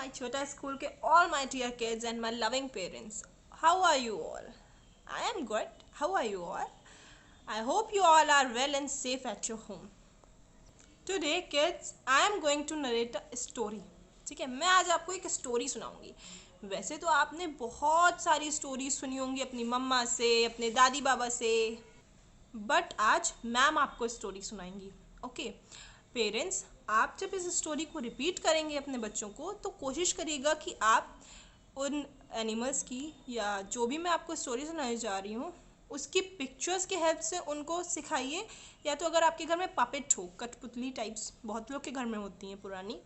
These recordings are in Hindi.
my Chota school ke all my dear kids and my loving parents. How are you all? I am good. How are you all? I hope you all are well and safe at your home. Today kids, I am going to narrate a story. ठीक है, मैं आज आपको एक स्टोरी सुनाऊंगी. वैसे तो आपने बहुत सारी स्टोरी सुनी होंगी अपनी मम्मा से, अपने दादी बाबा से, बट आज मैम आपको स्टोरी सुनाएंगी. ओके पेरेंट्स, आप जब इस स्टोरी को रिपीट करेंगे अपने बच्चों को तो कोशिश करिएगा कि आप उन एनिमल्स की या जो भी मैं आपको स्टोरी सुनाने जा रही हूँ उसकी पिक्चर्स की हेल्प से उनको सिखाइए. या तो अगर आपके घर में पपेट हो, कठपुतली टाइप्स बहुत लोग के घर में होती हैं पुरानी,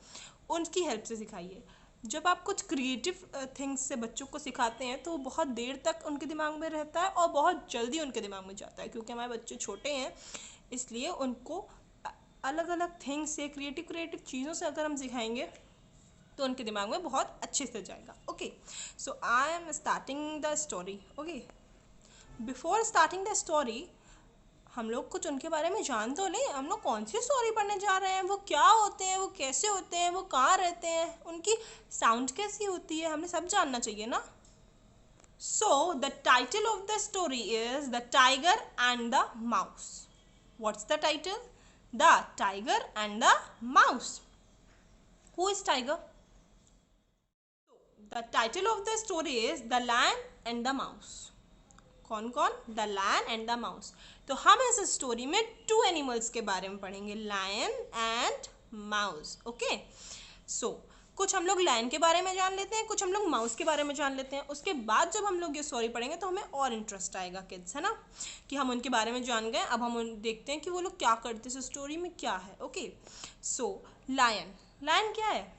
उनकी हेल्प से सिखाइए. जब आप कुछ क्रिएटिव थिंग्स से बच्चों को सिखाते हैं तो वो बहुत देर तक उनके दिमाग में रहता है और बहुत जल्दी उनके दिमाग में जाता है. क्योंकि हमारे बच्चे छोटे हैं इसलिए उनको अलग अलग थिंग्स से, क्रिएटिव चीज़ों से अगर हम सिखाएंगे तो उनके दिमाग में बहुत अच्छे से जाएगा. Okay so I am starting the story. Okay before starting the story हम लोग कुछ उनके बारे में जान तो लें. हम लोग कौन सी स्टोरी पढ़ने जा रहे हैं, वो क्या होते हैं, वो कैसे होते हैं, वो कहाँ रहते हैं, उनकी साउंड कैसी होती है, हमें सब जानना चाहिए ना. So the title of the story is the tiger and the mouse. What's the title? The tiger and the mouse. Who is tiger? The title of the story is the lion and the mouse. कौन कौन? The lion and the mouse. तो हम इस स्टोरी में 2 एनिमल्स के बारे में पढ़ेंगे, lion and mouse. Okay so कुछ हम लोग लायन के बारे में जान लेते हैं, कुछ हम लोग माउस के बारे में जान लेते हैं. उसके बाद जब हम लोग ये स्टोरी पढ़ेंगे तो हमें और इंटरेस्ट आएगा किड्स, है ना, कि हम उनके बारे में जान गए. अब हम देखते हैं कि वो लोग क्या करते हैं, इस स्टोरी में क्या है. Okay so lion. लायन क्या है?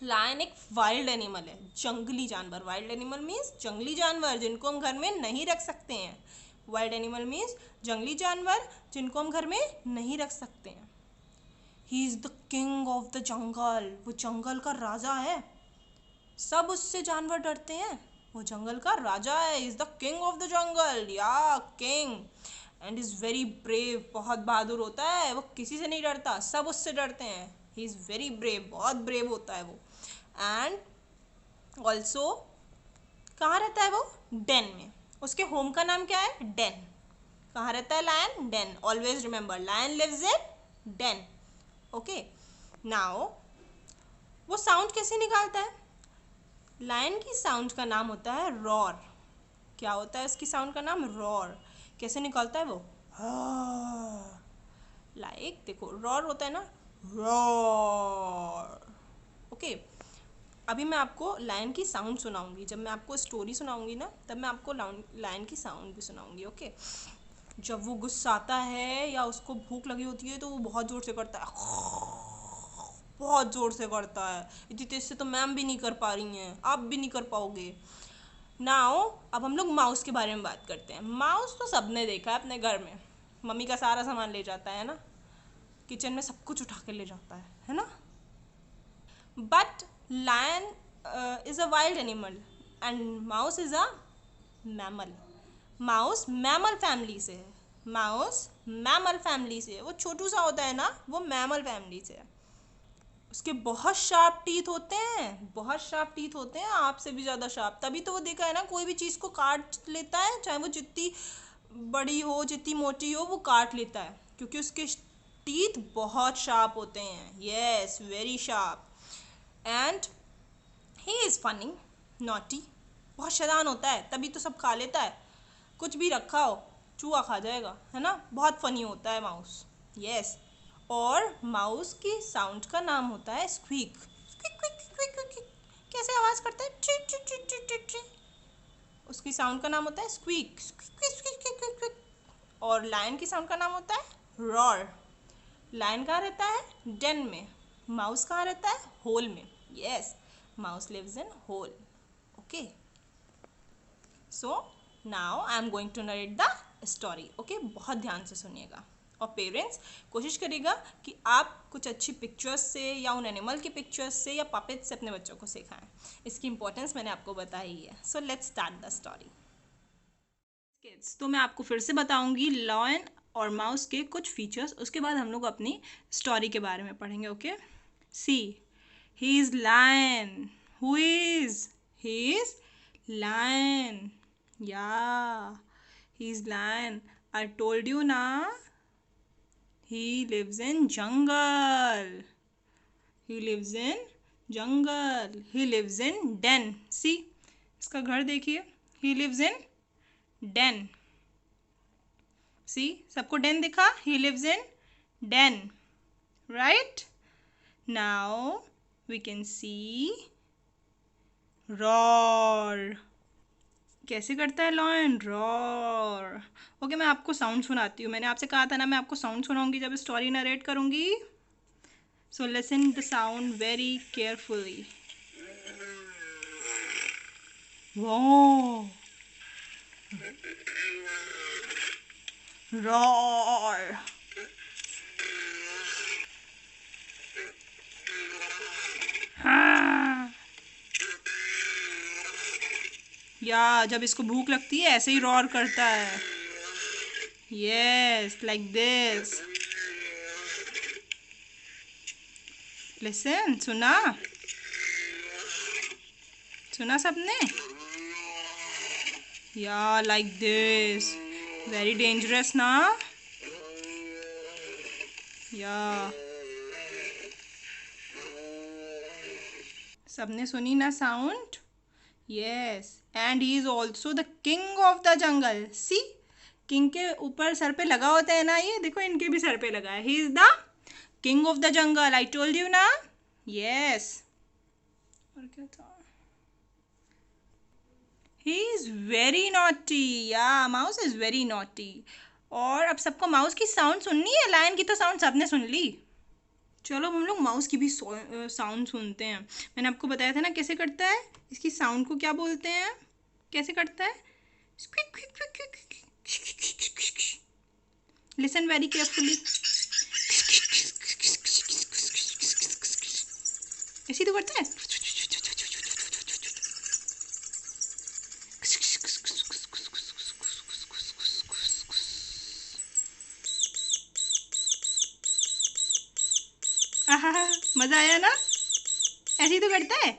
लायन एक वाइल्ड एनिमल है, जंगली जानवर. वाइल्ड एनिमल मीन्स जंगली जानवर जिनको हम घर में नहीं रख सकते हैं. वाइल्ड एनिमल मीन्स जंगली जानवर जिनको हम घर में नहीं रख सकते हैं. He is the king of the जंगल. वो जंगल का राजा है, सब उससे जानवर डरते हैं. वो जंगल का राजा है. Is the king of the jungle, या king. And is very brave. बहुत बहादुर होता है, वो किसी से नहीं डरता, सब उससे डरते हैं. ही इज़ वेरी ब्रेव, बहुत ब्रेव होता है वो. एंड ऑल्सो कहाँ रहता है वो? डेन में. उसके होम का नाम क्या है? डेन. कहाँ रहता है lion? Den. Always remember, lion lives in den. Okay now वो साउंड कैसे निकालता है? लायन की साउंड का नाम होता है रॉर. क्या होता है उसकी साउंड का नाम? रॉर. कैसे निकालता है वो? लाइक देखो, रॉर होता है ना, रॉर. ओके अभी मैं आपको लायन की साउंड सुनाऊंगी. जब मैं आपको स्टोरी सुनाऊंगी ना तब मैं आपको लायन की साउंड भी सुनाऊंगी. ओके जब वो गुस्साता है या उसको भूख लगी होती है तो वो बहुत ज़ोर से करता है, बहुत ज़ोर से करता है. इतनी तेज से तो मैम भी नहीं कर पा रही हैं, आप भी नहीं कर पाओगे. नाउ अब हम लोग माउस के बारे में बात करते हैं. माउस तो सबने देखा है अपने घर में, मम्मी का सारा सामान ले जाता है ना, किचन में सब कुछ उठा के ले जाता है ना. But lion is a wild animal and mouse is a mammal. Mouse mammal family से है. माउस मैमल फैमिली से है. वो छोटू सा होता है ना, वो मैमल फैमिली से है. उसके बहुत शार्प टीथ होते हैं, बहुत शार्प टीथ होते हैं, आपसे भी ज़्यादा शार्प. तभी तो वो देखा है ना, कोई भी चीज़ को काट लेता है, चाहे वो जितनी बड़ी हो, जितनी मोटी हो, वो काट लेता है क्योंकि उसके टीथ बहुत शार्प होते हैं. Yes, very sharp. And he is funny, naughty. बहुत शैतान होता है, तभी तो सब खा लेता है. कुछ भी रखा हो चूहा खा जाएगा, है ना. बहुत फनी होता है माउस. यस और माउस की साउंड का नाम होता है squeak. Squeak quick quick quick. कैसे आवाज़ करता है? T T T T T T. उसकी साउंड का नाम होता है squeak. Squeak quick quick quick quick. और लायन की साउंड का नाम होता है रॉर. लायन कहाँ रहता है? डेन में. माउस कहाँ रहता है? होल में. Yes, mouse lives in hole. Okay so now I am going to narrate the story. Okay बहुत ध्यान से सुनिएगा. और पेरेंट्स कोशिश करिएगा कि आप कुछ अच्छी पिक्चर्स से या उन एनिमल की पिक्चर्स से या पपेट से अपने बच्चों को सिखाएं. इसकी इंपॉर्टेंस मैंने आपको बताई है. So let's start the story kids. तो मैं आपको फिर से बताऊंगी लायन और माउस के कुछ फीचर्स. उसके बाद हम लोग अपनी स्टोरी के बारे में पढ़ेंगे. Okay see he is lion. Who is? He is lion. Yeah, he's lion. I told you na. He lives in jungle. He lives in jungle. He lives in den. See, इसका घर देखिए. He lives in den. See, सबको den दिखा? He lives in den. Right? Now we can see roar. कैसे करता है लॉयन? रॉर. ओके, मैं आपको साउंड सुनाती हूँ. मैंने आपसे कहा था ना मैं आपको साउंड सुनाऊंगी जब स्टोरी नरेट करूंगी. So listen the sound very carefully. Roar. हाँ. या जब इसको भूख लगती है ऐसे ही रॉर करता है. Yes, like this. लिसन, सुना? सुना सबने? या लाइक दिस. वेरी डेंजरस ना? या सबने सुनी ना sound? Yes, and he is also the king of the jungle. See, king के ऊपर सर पे लगा होता है ना, ये देखो इनके भी सर पे लगा है. He is the king of the jungle. I told you ना. यस. और क्या था? He is very naughty. या माउस इज वेरी नॉटी. और अब सबको माउस की साउंड सुननी है. लायन की तो साउंड सबने सुन ली. चलो हम लोग माउस की भी साउंड सुनते हैं. मैंने आपको बताया था ना कैसे करता है. इसकी साउंड को क्या बोलते हैं? कैसे करता है? Listen very carefully. ऐसे तो करता है. आहा, मजा आया ना? ऐसे ही तो करता है.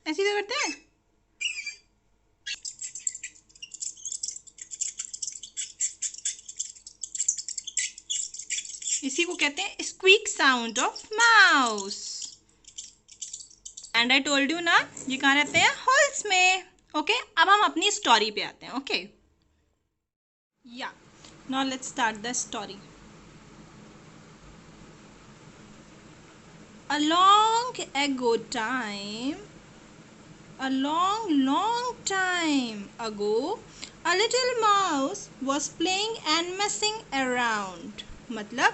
ऐसे ही तो करता है. इसी को कहते हैं squeak sound of mouse. And I told you ना, ये कहाँ रहते हैं? होल्स में. ओके, अब हम अपनी स्टोरी पे आते हैं. ओके, या now let's start the story. A long time ago, a little mouse was playing and messing around. मतलब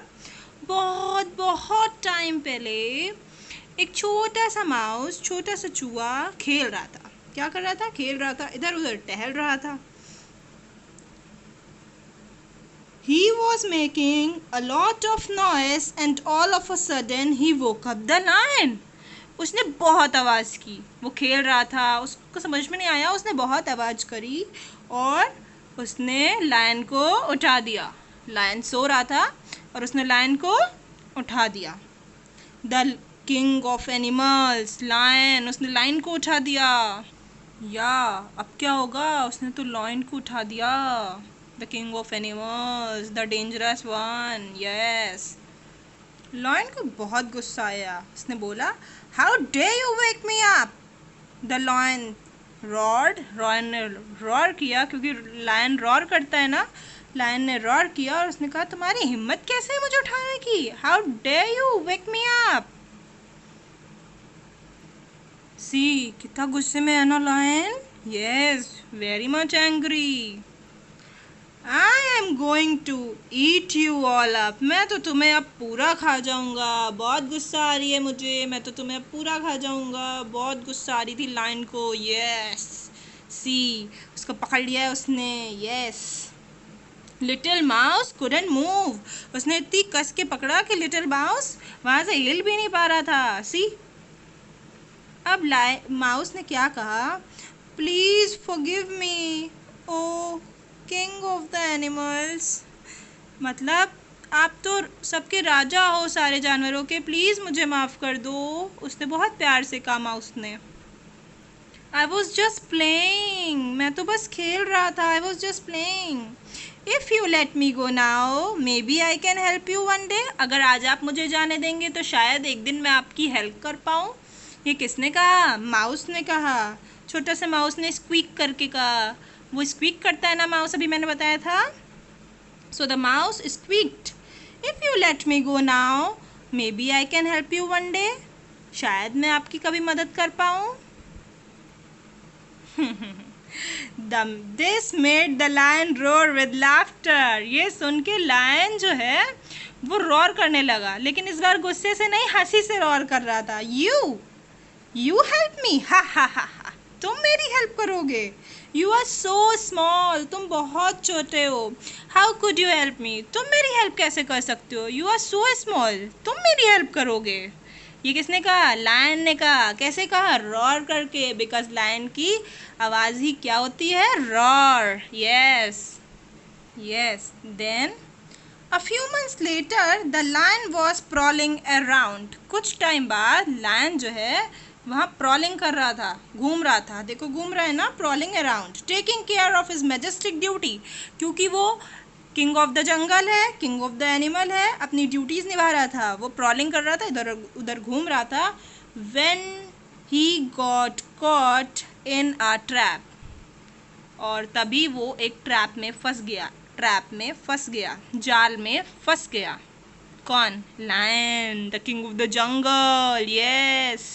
बहुत बहुत टाइम पहले एक छोटा सा माउस, छोटा सा चूहा खेल रहा था. क्या कर रहा था? खेल रहा था, इधर उधर टहल रहा था. He was making a lot of noise and all of a sudden he woke up the lion. उसने बहुत आवाज़ की. वो खेल रहा था, उसको समझ में नहीं आया, उसने बहुत आवाज़ करी और उसने लायन को उठा दिया. लायन सो रहा था और उसने लायन को उठा दिया. The king of animals, lion, उसने लायन को उठा दिया. या अब क्या होगा? उसने तो लायन को उठा दिया. The king of animals, the dangerous one. Yes. Lion को बहुत गुस्सा आया. उसने बोला, How dare you wake me up? The lion roared. Lion ने roar किया, क्योंकि lion roar करता है ना. Lion ने roar किया और उसने कहा, तुम्हारी हिम्मत कैसे है मुझे उठाने की? How dare you wake me up? See, कितना गुस्से में है ना lion? Yes, very much angry. I am going to eat you all up. मैं तो तुम्हें अब पूरा खा जाऊंगा. बहुत गुस्सा आ रही है मुझे. मैं तो तुम्हें अब पूरा खा जाऊंगा. बहुत गुस्सा आ रही थी लायन को. यस, सी, उसको पकड़ लिया है उसने. Yes. Little mouse couldn't move. उसने इतनी कस के पकड़ा कि लिटिल माउस वहाँ से हिल भी नहीं पा रहा था. सी, अब माउस ने क्या कहा? Please forgive me, o king of the animals. मतलब आप तो सबके राजा हो सारे जानवरों के, प्लीज़ मुझे माफ़ कर दो। उसने बहुत प्यार से कहा माउस ने। आई वॉज जस्ट प्लेइंग, मैं तो बस खेल रहा था। I was just playing. If you let me go now maybe I can help you one day. अगर आज आप मुझे जाने देंगे तो शायद एक दिन मैं आपकी हेल्प कर पाऊँ। ये किसने कहा? माउस ने कहा। छोटा सा माउस ने स्क्वीक करके कहा। वो स्क्वीक करता है ना माउस, अभी मैंने बताया था। So the mouse squeaked, if you let me go now maybe I can help you one day. शायद मैं आपकी कभी मदद कर पाऊँ। This made the lion roar with laughter. ये सुन के लायन जो है वो रोर करने लगा, लेकिन इस बार गुस्से से नहीं, हंसी से रोर कर रहा था। You help me, हा हा हा हा। तुम मेरी हेल्प करोगे? You are so small, तुम बहुत छोटे हो। How could you help me? तुम मेरी हेल्प कैसे कर सकते हो? You are so small, तुम मेरी हेल्प करोगे? ये किसने कहा? लायन ने कहा। कैसे कहा? रॉर करके, बिकॉज लायन की आवाज़ ही क्या होती है? Roar. Yes yes. Then a few months later the lion was prowling around. कुछ टाइम बाद लायन जो है वहाँ प्रॉलिंग कर रहा था, घूम रहा था। देखो घूम रहा है ना, prowling around, taking care of his majestic duty. क्योंकि वो किंग ऑफ द जंगल है, किंग ऑफ द एनिमल है, अपनी ड्यूटीज़ निभा रहा था। वो प्रॉलिंग कर रहा था, इधर उधर घूम रहा था। When he got caught in a trap, और तभी वो एक ट्रैप में फंस गया। ट्रैप में फंस गया, जाल में फंस गया। कौन? Lion, the king of the jungle. Yes.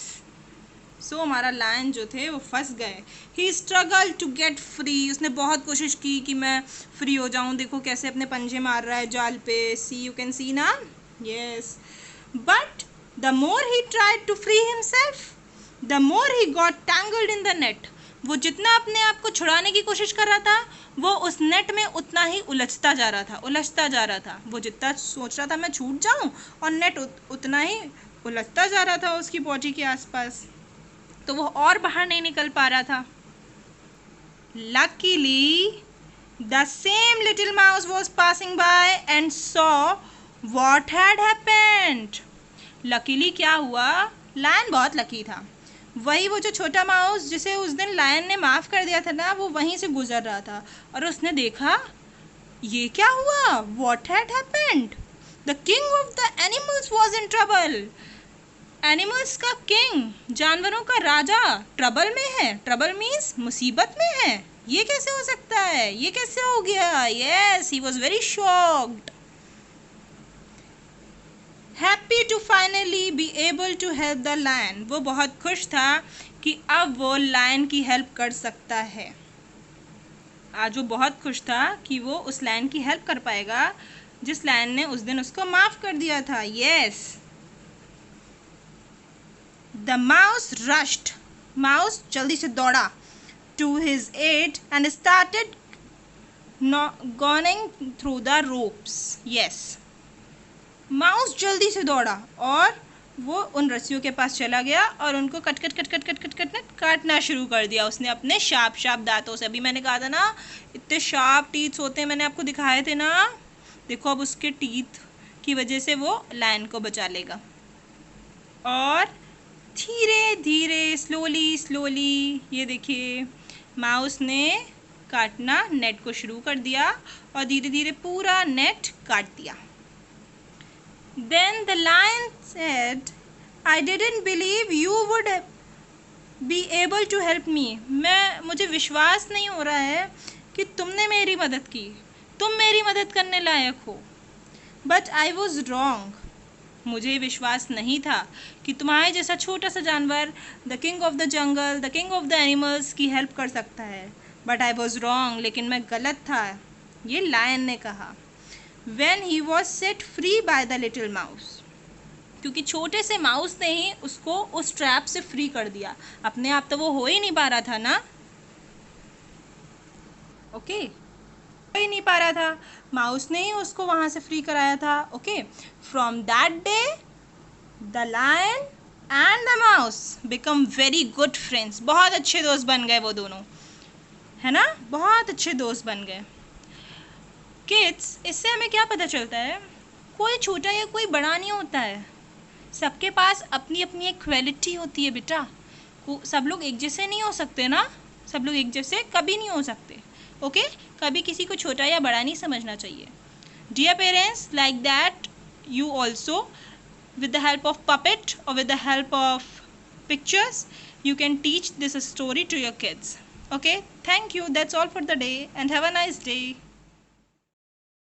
So हमारा लायन जो थे वो फंस गए। He struggle to get free, उसने बहुत कोशिश की कि मैं फ्री हो जाऊं। देखो कैसे अपने पंजे मार रहा है जाल पे। सी, यू कैन सी ना। Yes. But the more he tried to free himself the more he got tangled in the net. वो जितना अपने आप को छुड़ाने की कोशिश कर रहा था वो उस नेट में उतना ही उलझता जा रहा था, उलझता जा रहा था। वो जितना सोच रहा था मैं छूट जाऊं, और नेट उतना ही उलझता जा रहा था उसकी बॉडी के आसपास, तो वो और बाहर नहीं निकल पा रहा था। Luckily, the same little mouse was passing by and saw what had happened. Luckily क्या हुआ? लायन बहुत लकी था। वही वो जो छोटा माउस जिसे उस दिन लायन ने माफ़ कर दिया था ना, वो वहीं से गुजर रहा था और उसने देखा ये क्या हुआ? What had happened? The king of the animals was in trouble. Animals का किंग, जानवरों का राजा, ट्रबल में है। ट्रबल मीन्स मुसीबत में है। ये कैसे हो सकता है? ये कैसे हो गया? Yes, he was very shocked. Happy to finally be able to help the lion. वो बहुत खुश था कि अब वो लायन की हेल्प कर सकता है। आज वो बहुत खुश था कि वो उस लायन की हेल्प कर पाएगा जिस लायन ने उस दिन उसको माफ़ कर दिया था। Yes. The mouse rushed. Mouse जल्दी से दौड़ा to his aid and started going through the ropes. Yes. Mouse जल्दी से दौड़ा और वो उन रस्सियों के पास चला गया और उनको cut cut cut cut cut cut cut काटना शुरू कर दिया उसने अपने शार्प शार्प दांतों से। अभी मैंने कहा था ना इतने शार्प टीथ होते हैं, मैंने आपको दिखाए थे ना। देखो अब उसके टीथ की वजह से वो लायन को बचा लेगा। और धीरे धीरे स्लोली स्लोली ये देखिए माउस ने काटना नेट को शुरू कर दिया और धीरे धीरे पूरा नेट काट दिया। Then the lion said, I didn't believe you would be able to help me. मुझे विश्वास नहीं हो रहा है कि तुमने मेरी मदद की, तुम मेरी मदद करने लायक हो। But I was wrong. मुझे विश्वास नहीं था कि तुम्हारे जैसा छोटा सा जानवर the king of the jungle, the king of the animals की हेल्प कर सकता है। बट आई वॉज रॉन्ग, लेकिन मैं गलत था। ये लायन ने कहा। When he was set free by the little mouse, क्योंकि छोटे से माउस ने ही उसको उस ट्रैप से फ्री कर दिया। अपने आप तो वो हो ही नहीं पा रहा था ना। ओके ही नहीं पा रहा था, माउस ने ही उसको वहाँ से फ्री कराया था। Okay, from that day the lion and the mouse become very good friends. बहुत अच्छे दोस्त बन गए वो दोनों, है ना, बहुत अच्छे दोस्त बन गए। किड्स, इससे हमें क्या पता चलता है कोई छोटा या कोई बड़ा नहीं होता है, सबके पास अपनी अपनी एक क्वालिटी होती है बेटा। सब लोग एक जैसे नहीं हो सकते ना, सब लोग एक जैसे कभी नहीं हो सकते। ओके, कभी किसी को छोटा या बड़ा नहीं समझना चाहिए। Dear parents, like that you also, with the help of puppet or with the help of pictures, you can teach this story to your kids. Okay, thank you. That's all for the day and have a nice day.